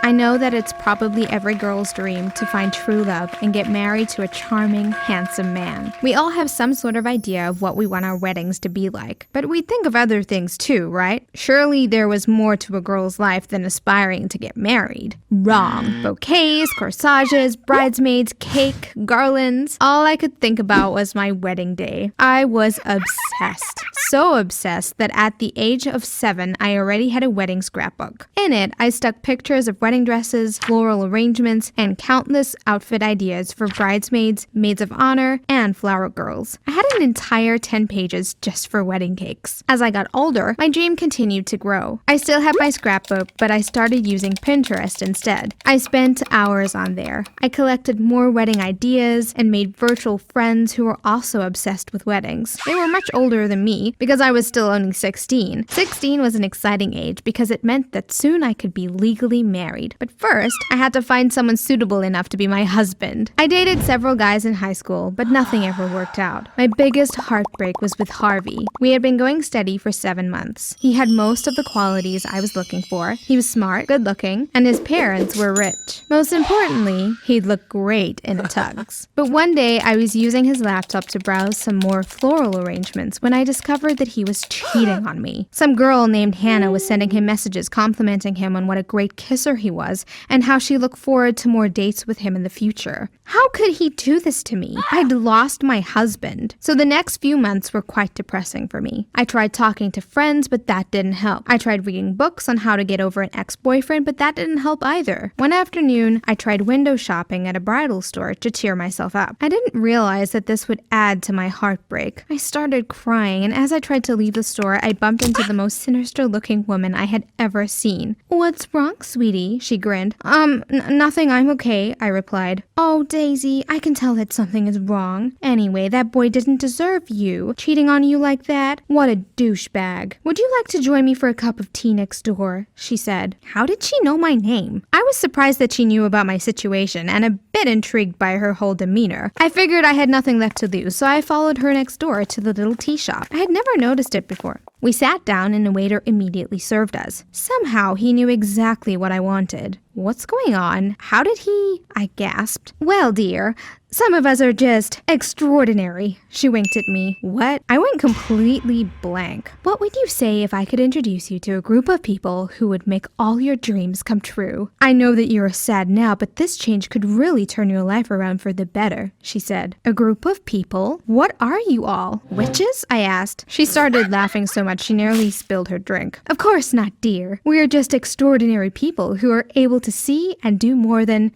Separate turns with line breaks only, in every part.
I know that it's probably every girl's dream to find true love and get married to a charming, handsome man. We all have some sort of idea of what we want our weddings to be like, but we think of other things too, right? Surely there was more to a girl's life than aspiring to get married. Wrong. Bouquets, corsages, bridesmaids, cake, garlands. All I could think about was my wedding day. I was obsessed. So obsessed that at the age of 7, I already had a wedding scrapbook. In it, I stuck pictures of wedding dresses, floral arrangements, and countless outfit ideas for bridesmaids, maids of honor, and flower girls. I had an entire 10 pages just for wedding cakes. As I got older, my dream continued to grow. I still had my scrapbook, but I started using Pinterest instead. I spent hours on there. I collected more wedding ideas and made virtual friends who were also obsessed with weddings. They were much older than me because I was still only 16. 16 was an exciting age because it meant that soon I could be legally married. But first, I had to find someone suitable enough to be my husband. I dated several guys in high school, but nothing ever worked out. My biggest heartbreak was with Harvey. We had been going steady for 7 months. He had most of the qualities I was looking for. He was smart, good-looking, and his parents were rich. Most importantly, he looked great in a tux. But one day, I was using his laptop to browse some more floral arrangements when I discovered that he was cheating on me. Some girl named Hannah was sending him messages complimenting him on what a great kisser he was and how she looked forward to more dates with him in the future. How could he do this to me? I'd lost my husband. So the next few months were quite depressing for me. I tried talking to friends, but that didn't help. I tried reading books on how to get over an ex-boyfriend, but that didn't help either. One afternoon, I tried window shopping at a bridal store to cheer myself up. I didn't realize that this would add to my heartbreak. I started crying, and as I tried to leave the store, I bumped into the most sinister-looking woman I had ever seen. "What's wrong, sweetie?" She grinned. Nothing, I'm okay," I replied. "Oh, Daisy, I can tell that something is wrong. Anyway, that boy didn't deserve you. Cheating on you like that? What a douchebag. Would you like to join me for a cup of tea next door?" she said. How did she know my name? I was surprised that she knew about my situation and a bit intrigued by her whole demeanor. I figured I had nothing left to lose, so I followed her next door to the little tea shop. I had never noticed it before. We sat down and the waiter immediately served us. Somehow he knew exactly what I wanted. "What's going on? How did he?" I gasped. "Well, dear, some of us are just extraordinary." She winked at me. What? I went completely blank. "What would you say if I could introduce you to a group of people who would make all your dreams come true? I know that you're sad now, but this change could really turn your life around for the better," she said. "A group of people? What are you all? Witches?" I asked. She started laughing so much she nearly spilled her drink. "Of course not, dear. We are just extraordinary people who are able to see and do more than,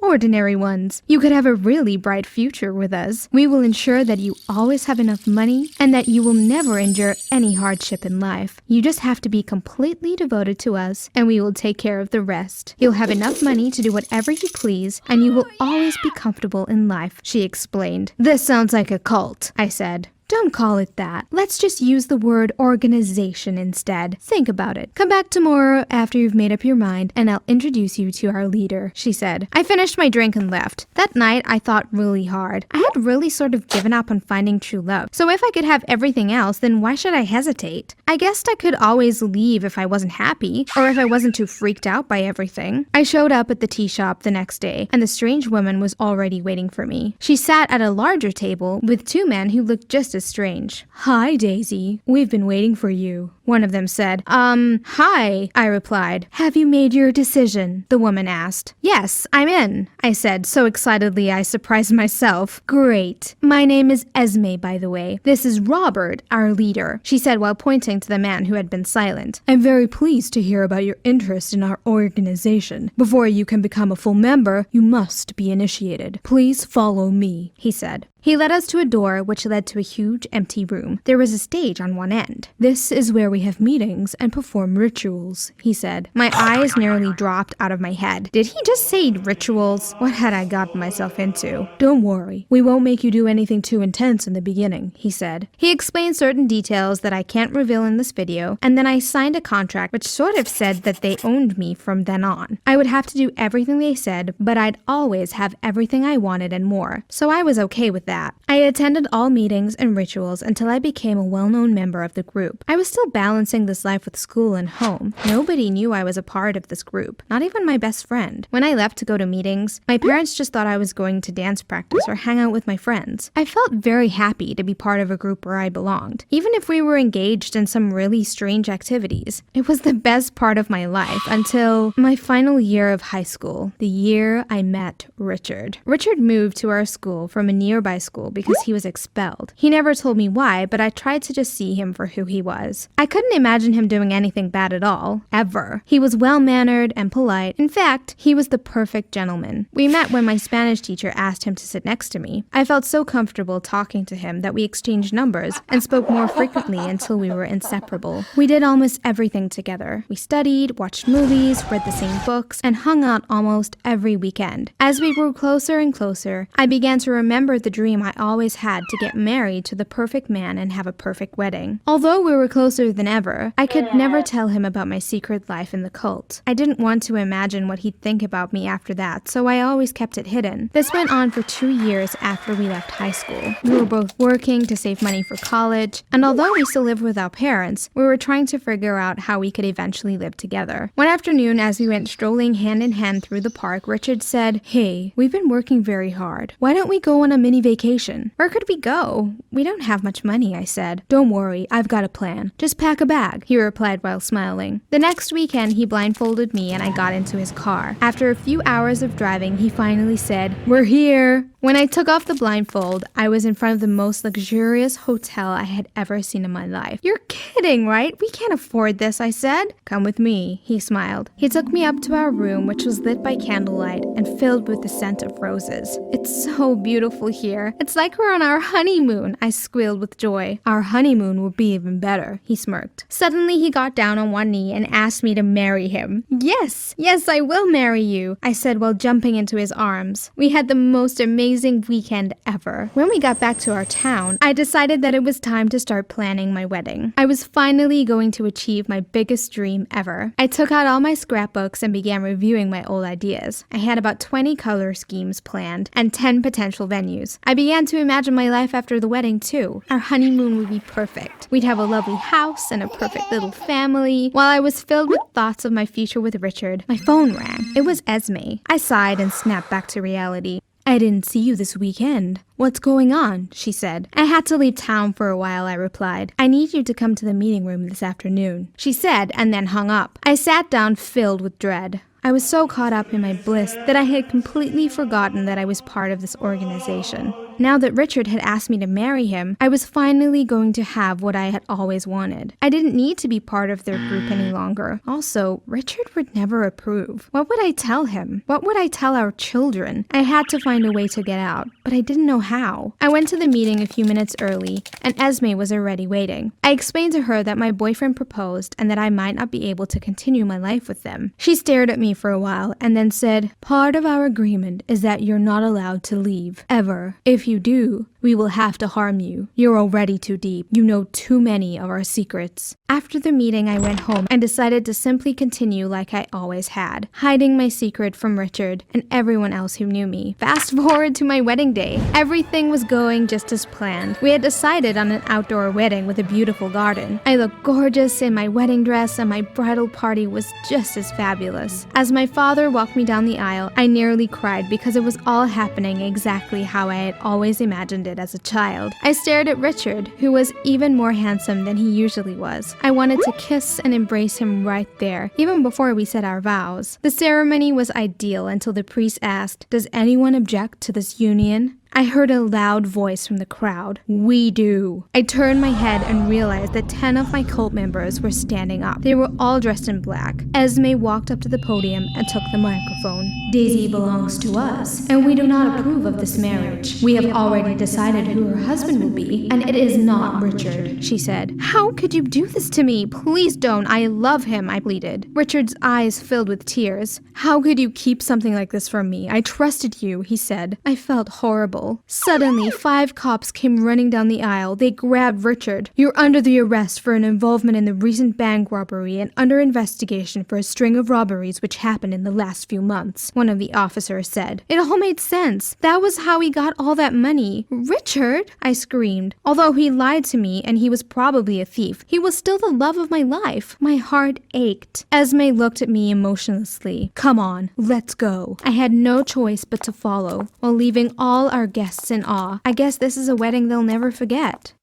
ordinary ones. You could have a really bright future with us. We will ensure that you always have enough money and that you will never endure any hardship in life. You just have to be completely devoted to us and we will take care of the rest. You'll have enough money to do whatever you please and you will always be comfortable in life," she explained. "This sounds like a cult," I said. "Don't call it that. Let's just use the word organization instead. Think about it. Come back tomorrow after you've made up your mind and I'll introduce you to our leader," she said. I finished my drink and left. That night, I thought really hard. I had really sort of given up on finding true love. So if I could have everything else, then why should I hesitate? I guessed I could always leave if I wasn't happy or if I wasn't too freaked out by everything. I showed up at the tea shop the next day and the strange woman was already waiting for me. She sat at a larger table with 2 men who looked just as strange. "Hi, Daisy. We've been waiting for you," one of them said. Hi," I replied. "Have you made your decision?" the woman asked. "Yes, I'm in," I said, so excitedly I surprised myself. "Great. My name is Esme, by the way. This is Robert, our leader," she said while pointing to the man who had been silent. "I'm very pleased to hear about your interest in our organization. Before you can become a full member, you must be initiated. Please follow me," he said. He led us to a door which led to a huge empty room. There was a stage on one end. "This is where we have meetings and perform rituals," he said. My eyes nearly dropped out of my head. Did he just say rituals? What had I gotten myself into? "Don't worry. We won't make you do anything too intense in the beginning," he said. He explained certain details that I can't reveal in this video, and then I signed a contract which sort of said that they owned me from then on. I would have to do everything they said, but I'd always have everything I wanted and more. So I was okay with that. I attended all meetings and rituals until I became a well-known member of the group. I was still balancing this life with school and home. Nobody knew I was a part of this group, not even my best friend. When I left to go to meetings, my parents just thought I was going to dance practice or hang out with my friends. I felt very happy to be part of a group where I belonged, even if we were engaged in some really strange activities. It was the best part of my life until my final year of high school, the year I met Richard. Richard moved to our school from a nearby school because he was expelled. He never told me why, but I tried to just see him for who he was. I couldn't imagine him doing anything bad at all, ever. He was well-mannered and polite. In fact, he was the perfect gentleman. We met when my Spanish teacher asked him to sit next to me. I felt so comfortable talking to him that we exchanged numbers and spoke more frequently until we were inseparable. We did almost everything together. We studied, watched movies, read the same books, and hung out almost every weekend. As we grew closer and closer, I began to remember the dream I always had to get married to the perfect man and have a perfect wedding. Although we were closer than ever, I could never tell him about my secret life in the cult. I didn't want to imagine what he'd think about me after that, so I always kept it hidden. This went on for 2 years after we left high school. We were both working to save money for college, and although we still lived with our parents, we were trying to figure out how we could eventually live together. One afternoon, as we went strolling hand in hand through the park, Richard said, "Hey, we've been working very hard. Why don't we go on a mini vacation?" "Where could we go? We don't have much money," I said. "Don't worry, I've got a plan. Just pack a bag," he replied while smiling. The next weekend, he blindfolded me and I got into his car. After a few hours of driving, he finally said, "We're here." When I took off the blindfold, I was in front of the most luxurious hotel I had ever seen in my life. "You're kidding, right? We can't afford this," I said. "Come with me," he smiled. He took me up to our room, which was lit by candlelight and filled with the scent of roses. "It's so beautiful here. It's like we're on our honeymoon," I squealed with joy. "Our honeymoon will be even better," he smirked. Suddenly, he got down on one knee and asked me to marry him. Yes, I will marry you," I said while jumping into his arms. We had the most amazing weekend ever. When we got back to our town, I decided that it was time to start planning my wedding. I was finally going to achieve my biggest dream ever. I took out all my scrapbooks and began reviewing my old ideas. I had about 20 color schemes planned and 10 potential venues. I began to imagine my life after the wedding too. Our honeymoon would be perfect. We'd have a lovely house and a perfect little family. While I was filled with thoughts of my future with Richard, my phone rang. It was Esme. I sighed and snapped back to reality. "I didn't see you this weekend. What's going on?" she said. "I had to leave town for a while," I replied. "I need you to come to the meeting room this afternoon," she said, and then hung up. I sat down filled with dread. I was so caught up in my bliss that I had completely forgotten that I was part of this organization. Now that Richard had asked me to marry him, I was finally going to have what I had always wanted. I didn't need to be part of their group any longer. Also, Richard would never approve. What would I tell him? What would I tell our children? I had to find a way to get out, but I didn't know how. I went to the meeting a few minutes early, and Esme was already waiting. I explained to her that my boyfriend proposed and that I might not be able to continue my life with them. She stared at me for a while and then said, "Part of our agreement is that you're not allowed to leave, ever. If you do, we will have to harm you. You're already too deep. You know too many of our secrets." After the meeting, I went home and decided to simply continue like I always had, hiding my secret from Richard and everyone else who knew me. Fast forward to my wedding day. Everything was going just as planned. We had decided on an outdoor wedding with a beautiful garden. I looked gorgeous in my wedding dress and my bridal party was just as fabulous. As my father walked me down the aisle, I nearly cried because it was all happening exactly how I had always imagined it as a child. I stared at Richard, who was even more handsome than he usually was. I wanted to kiss and embrace him right there, even before we said our vows. The ceremony was ideal until the priest asked, "Does anyone object to this union?" I heard a loud voice from the crowd. "We do." I turned my head and realized that 10 of my cult members were standing up. They were all dressed in black. Esme walked up to the podium and took the microphone. "Daisy belongs to us, and we do not approve of this marriage. We have already decided who her husband will be, and it is not Richard," she said. "How could you do this to me? Please don't. I love him," I pleaded. Richard's eyes filled with tears. "How could you keep something like this from me? I trusted you," he said. I felt horrible. vehicle. Suddenly, 5 cops came running down the aisle. They grabbed Richard. "You're under the arrest for an involvement in the recent bank robbery and under investigation for a string of robberies which happened in the last few months," one of the officers said. It all made sense. That was how he got all that money. "Richard!" I screamed. Although he lied to me and he was probably a thief, he was still the love of my life. My heart ached. Esme looked at me emotionlessly. "Come on, let's go." I had no choice but to follow, while leaving all our guests in awe. I guess this is a wedding they'll never forget.